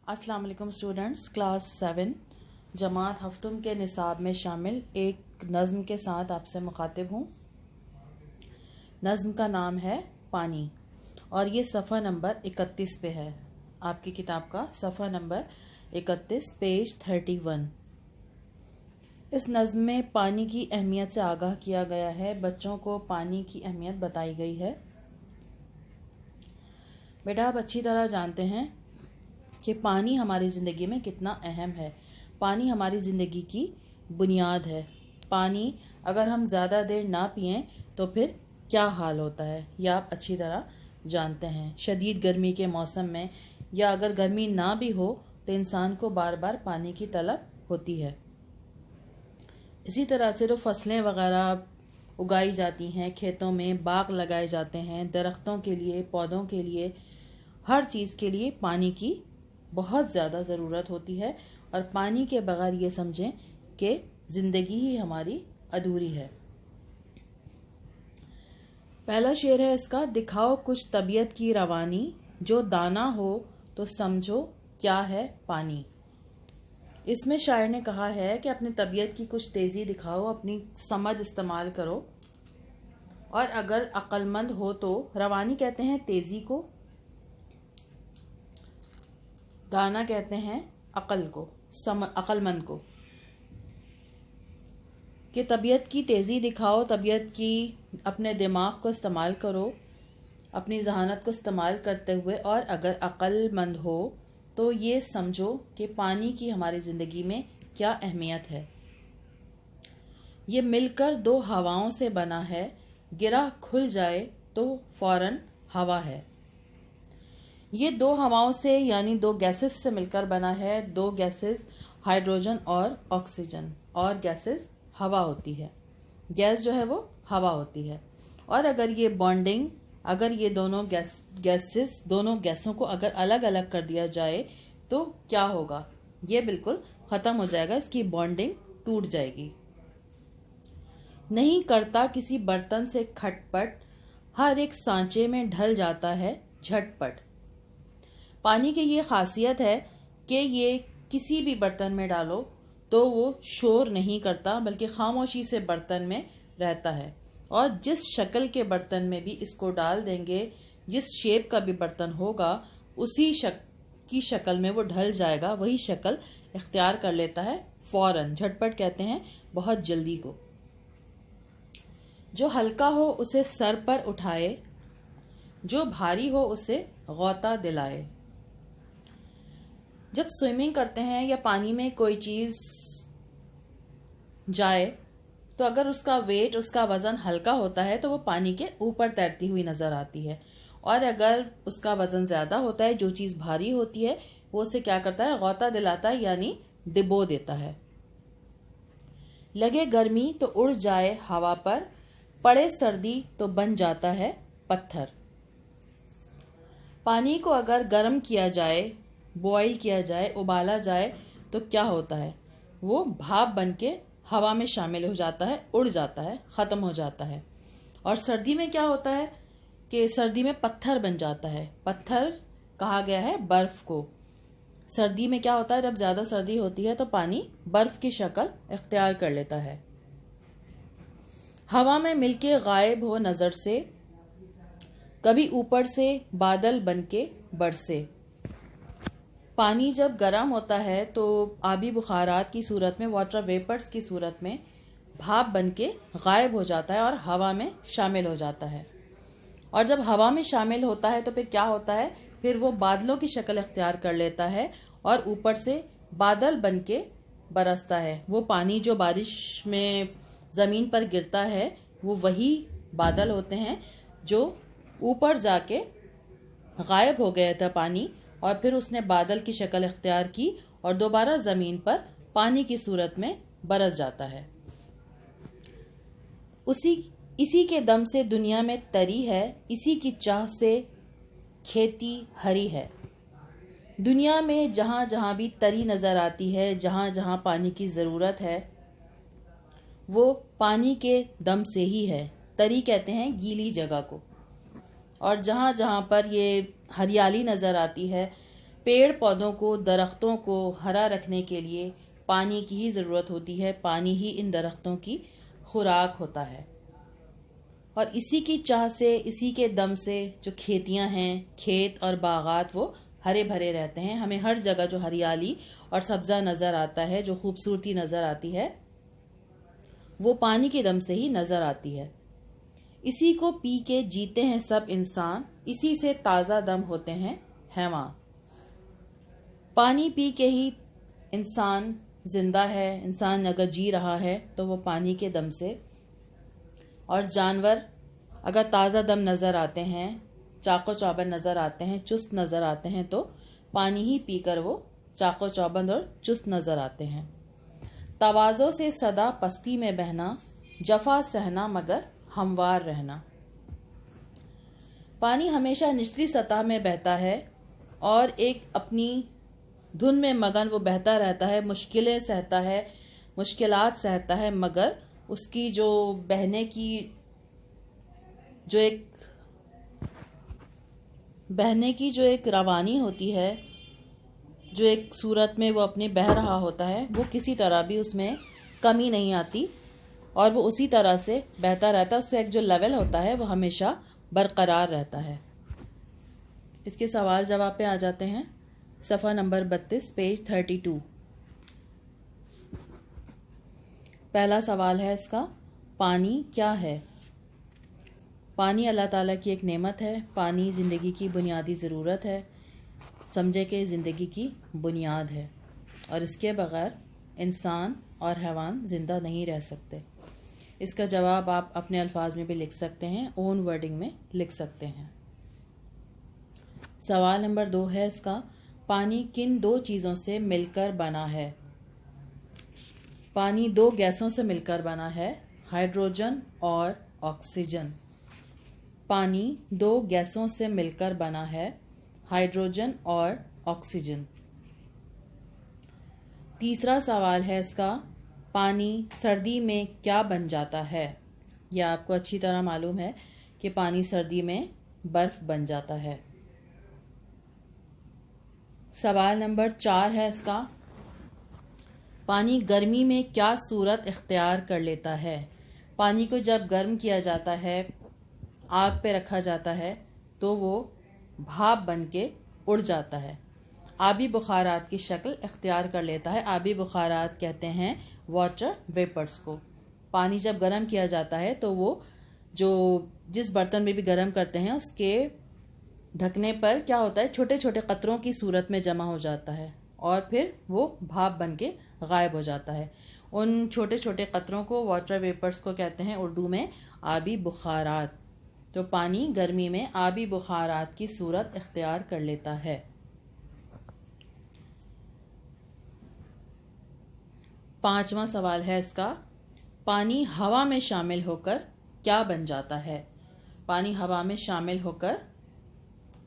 अस्सलाम वालेकुम students, class 7 जमात हफ्तुम के निसाब में शामिल एक नज़्म के साथ आपसे मुखातिब हूँ। नज़्म का नाम है पानी और ये सफ़ा नंबर 31 पे है। आपकी किताब का सफ़ा नंबर 31 पेज 31। इस नज़्म में पानी की अहमियत से आगाह किया गया है। बच्चों को पानी की अहमियत बताई गई है। बेटा, आप अच्छी तरह जानते हैं कि पानी हमारी ज़िंदगी में कितना अहम है। पानी हमारी ज़िंदगी की बुनियाद है। पानी अगर हम ज़्यादा देर ना पिएं तो फिर क्या हाल होता है, यह आप अच्छी तरह जानते हैं। शदीद गर्मी के मौसम में या अगर गर्मी ना भी हो तो इंसान को बार बार पानी की तलब होती है। इसी तरह से जो फसलें वगैरह उगाई जाती हैं, खेतों में बाग लगाए जाते हैं, दरख्तों के लिए, पौधों के लिए, हर चीज़ के लिए पानी की बहुत ज़्यादा ज़रूरत होती है। और पानी के बगैर ये समझें कि ज़िंदगी ही हमारी अधूरी है। पहला शेर है इसका, दिखाओ कुछ तबीयत की रवानी, जो दाना हो तो समझो क्या है पानी। इसमें शायर ने कहा है कि अपनी तबीयत की कुछ तेज़ी दिखाओ, अपनी समझ इस्तेमाल करो, और अगर अक्लमंद हो तो, रवानी कहते हैं तेज़ी को, दाना कहते हैं अक्ल को, अक्लमंद को, कि तबीयत की तेज़ी दिखाओ, तबीयत की अपने दिमाग को इस्तेमाल करो, अपनी जहानत को इस्तेमाल करते हुए, और अगर अक्लमंद हो तो ये समझो कि पानी की हमारी ज़िंदगी में क्या अहमियत है। ये मिलकर दो हवाओं से बना है, गिरा खुल जाए तो फ़ौरन हवा है। ये दो हवाओं से यानी दो गैसेस से मिलकर बना है। दो गैसेस हाइड्रोजन और ऑक्सीजन, और गैसेस हवा होती है। गैस जो है वो हवा होती है। और अगर ये बॉन्डिंग, अगर ये दोनों गैसेस दोनों गैसों को अगर अलग अलग कर दिया जाए तो क्या होगा? ये बिल्कुल ख़त्म हो जाएगा, इसकी बॉन्डिंग टूट जाएगी। नहीं करता किसी बर्तन से खटपट, हर एक सांचे में ढल जाता है झटपट। पानी की ये खासियत है कि ये किसी भी बर्तन में डालो तो वो शोर नहीं करता, बल्कि खामोशी से बर्तन में रहता है। और जिस शक्ल के बर्तन में भी इसको डाल देंगे, जिस शेप का भी बर्तन होगा, उसी की शक्ल में वो ढल जाएगा, वही शक्ल इख्तियार कर लेता है फ़ौरन। झटपट कहते हैं बहुत जल्दी को। जो हल्का हो उसे सर पर उठाए, जो भारी हो उसे गौता दिलाए। जब स्विमिंग करते हैं या पानी में कोई चीज़ जाए तो अगर उसका वेट, उसका वज़न हल्का होता है तो वो पानी के ऊपर तैरती हुई नज़र आती है। और अगर उसका वज़न ज़्यादा होता है, जो चीज़ भारी होती है, वो उसे क्या करता है? गौता दिलाता है, यानी डिबो देता है। लगे गर्मी तो उड़ जाए हवा पर, पड़े सर्दी तो बन जाता है पत्थर। पानी को अगर गर्म किया जाए, बॉयल किया जाए, उबाला जाए तो क्या होता है? वो भाप बन के हवा में शामिल हो जाता है, उड़ जाता है, ख़त्म हो जाता है। और सर्दी में क्या होता है कि सर्दी में पत्थर बन जाता है। पत्थर कहा गया है बर्फ़ को। सर्दी में क्या होता है? जब ज़्यादा सर्दी होती है तो पानी बर्फ़ की शक्ल इख्तियार कर लेता है। हवा में मिलके गायब हो नज़र से, कभी ऊपर से बादल बन के बरसे। पानी जब गर्म होता है तो आबी बुखारात की सूरत में, वाटर वेपर्स की सूरत में भाप बन के गायब हो जाता है और हवा में शामिल हो जाता है। और जब हवा में शामिल होता है तो फिर क्या होता है? फिर वो बादलों की शक्ल इख्तियार कर लेता है और ऊपर से बादल बन के बरसता है। वो पानी जो बारिश में ज़मीन पर गिरता है, वो वही बादल होते हैं जो ऊपर जाके गायब हो गया था पानी, और फिर उसने बादल की शक्ल इख्तियार की और दोबारा ज़मीन पर पानी की सूरत में बरस जाता है। इसी के दम से दुनिया में तरी है, इसी की चाह से खेती हरी है। दुनिया में जहाँ जहाँ भी तरी नज़र आती है, जहाँ जहाँ पानी की ज़रूरत है, वो पानी के दम से ही है। तरी कहते हैं गीली जगह को। और जहाँ जहाँ पर ये हरियाली नज़र आती है, پیڑ پودوں کو، درختوں کو ہرا رکھنے کے لیے پانی کی ہی ضرورت ہوتی ہے، پانی ہی ان درختوں کی خوراک ہوتا ہے، اور اسی کی چاہ سے، اسی کے دم سے جو کھیتیاں ہیں، کھیت اور باغات وہ ہرے بھرے رہتے ہیں. ہمیں ہر جگہ جو ہریالی اور سبزہ نظر آتا ہے، جو خوبصورتی نظر آتی ہے، وہ پانی کے دم سے ہی نظر آتی ہے. اسی کو پی کے جیتے ہیں سب انسان، اسی سے تازہ دم ہوتے ہیں حیوان. پانی پی کے ہی انسان زندہ ہے. انسان اگر جی رہا ہے تو وہ پانی کے دم سے، اور جانور اگر تازہ دم نظر آتے ہیں، چاق و چوبند نظر آتے ہیں، چست نظر آتے ہیں، تو پانی ہی پی کر وہ چاق و چوبند اور چست نظر آتے ہیں. تواضع سے سدا پستی میں بہنا، جفا سہنا مگر ہموار رہنا. پانی ہمیشہ نچلی سطح میں بہتا ہے اور ایک اپنی دھن میں مگن وہ بہتا رہتا ہے، مشکلیں سہتا ہے، مشکلات سہتا ہے، مگر اس کی جو بہنے کی جو ایک روانی ہوتی ہے، جو ایک صورت میں وہ اپنے بہہ رہا ہوتا ہے، وہ کسی طرح بھی اس میں کمی نہیں آتی اور وہ اسی طرح سے بہتا رہتا ہے. اس کا ایک جو لیول ہوتا ہے وہ ہمیشہ برقرار رہتا ہے. اس کے سوال جواب پہ آ جاتے ہیں. صفحہ نمبر 32 پیج 32. پہلا سوال ہے اس کا، پانی کیا ہے؟ پانی اللہ تعالیٰ کی ایک نعمت ہے. پانی زندگی کی بنیادی ضرورت ہے. سمجھے کہ زندگی کی بنیاد ہے اور اس کے بغیر انسان اور حیوان زندہ نہیں رہ سکتے. اس کا جواب آپ اپنے الفاظ میں بھی لکھ سکتے ہیں، اون ورڈنگ میں لکھ سکتے ہیں. سوال نمبر 2 ہے اس کا، پانی کن 2 چیزوں سے مل کر بنا ہے؟ پانی 2 گیسوں سے مل کر بنا ہے، ہائیڈروجن اور آکسیجن. پانی 2 گیسوں سے مل کر بنا ہے، ہائیڈروجن اور آکسیجن. تیسرا سوال ہے اس کا، پانی سردی میں کیا بن جاتا ہے؟ یہ آپ کو اچھی طرح معلوم ہے کہ پانی سردی میں برف بن جاتا ہے. سوال نمبر 4 ہے اس کا، پانی گرمی میں کیا صورت اختیار کر لیتا ہے؟ پانی کو جب گرم کیا جاتا ہے، آگ پہ رکھا جاتا ہے، تو وہ بھاپ بن کے اڑ جاتا ہے، آبی بخارات کی شکل اختیار کر لیتا ہے. آبی بخارات کہتے ہیں واٹر ویپرز کو. پانی جب گرم کیا جاتا ہے تو وہ جس برتن میں بھی گرم کرتے ہیں اس کے ڈھکنے پر کیا ہوتا ہے، چھوٹے چھوٹے قطروں کی صورت میں جمع ہو جاتا ہے اور پھر وہ بھاپ بن کے غائب ہو جاتا ہے. ان چھوٹے چھوٹے قطروں کو واٹر ویپرز کو کہتے ہیں اردو میں آبی بخارات. تو پانی گرمی میں آبی بخارات کی صورت اختیار کر لیتا ہے. 5واں سوال ہے اس کا، پانی ہوا میں شامل ہو کر کیا بن جاتا ہے؟ پانی ہوا میں شامل ہو کر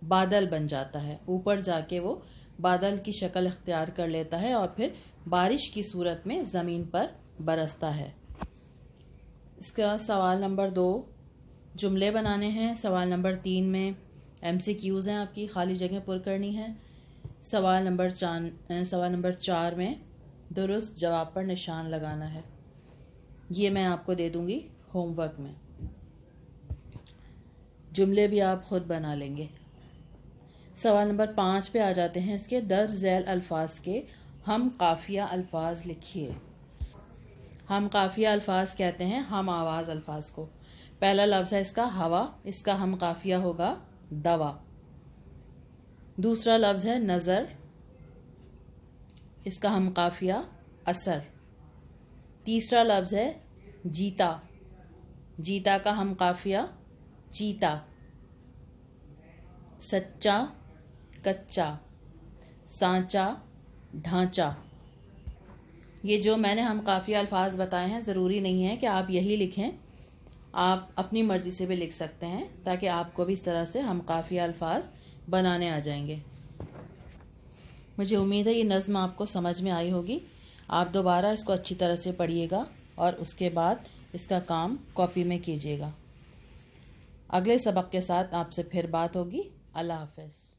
بادل بن جاتا ہے، اوپر جا کے وہ بادل کی شکل اختیار کر لیتا ہے اور پھر بارش کی صورت میں زمین پر برستا ہے. اس کا سوال نمبر 2 جملے بنانے ہیں. سوال نمبر 3 میں MCQs ہیں، آپ کی خالی جگہ پر کرنی ہے. سوال نمبر 4 میں درست جواب پر نشان لگانا ہے. یہ میں آپ کو دے دوں گی ہوم ورک میں. جملے بھی آپ خود بنا لیں گے. سوال نمبر 5 پہ آ جاتے ہیں. اس کے درج ذیل الفاظ کے ہم قافیہ الفاظ لکھیے. ہم قافیہ الفاظ کہتے ہیں ہم آواز الفاظ کو. پہلا لفظ ہے اس کا ہوا، اس کا ہم قافیہ ہوگا دوا. دوسرا لفظ ہے نظر، اس کا ہم قافیہ اثر. تیسرا لفظ ہے جیتا، جیتا کا ہم قافیہ چیتا. سچا، کچا، سانچا، ڈھانچا. یہ جو میں نے ہم قافیہ الفاظ بتائے ہیں ضروری نہیں ہے کہ آپ یہی لکھیں، آپ اپنی مرضی سے بھی لکھ سکتے ہیں تاکہ آپ کو بھی اس طرح سے ہم قافیہ الفاظ بنانے آ جائیں گے. مجھے امید ہے یہ نظم آپ کو سمجھ میں آئی ہوگی. آپ دوبارہ اس کو اچھی طرح سے پڑھیے گا اور اس کے بعد اس کا کام کاپی میں کیجیے گا. اگلے سبق کے ساتھ آپ سے پھر بات ہوگی. اللہ حافظ.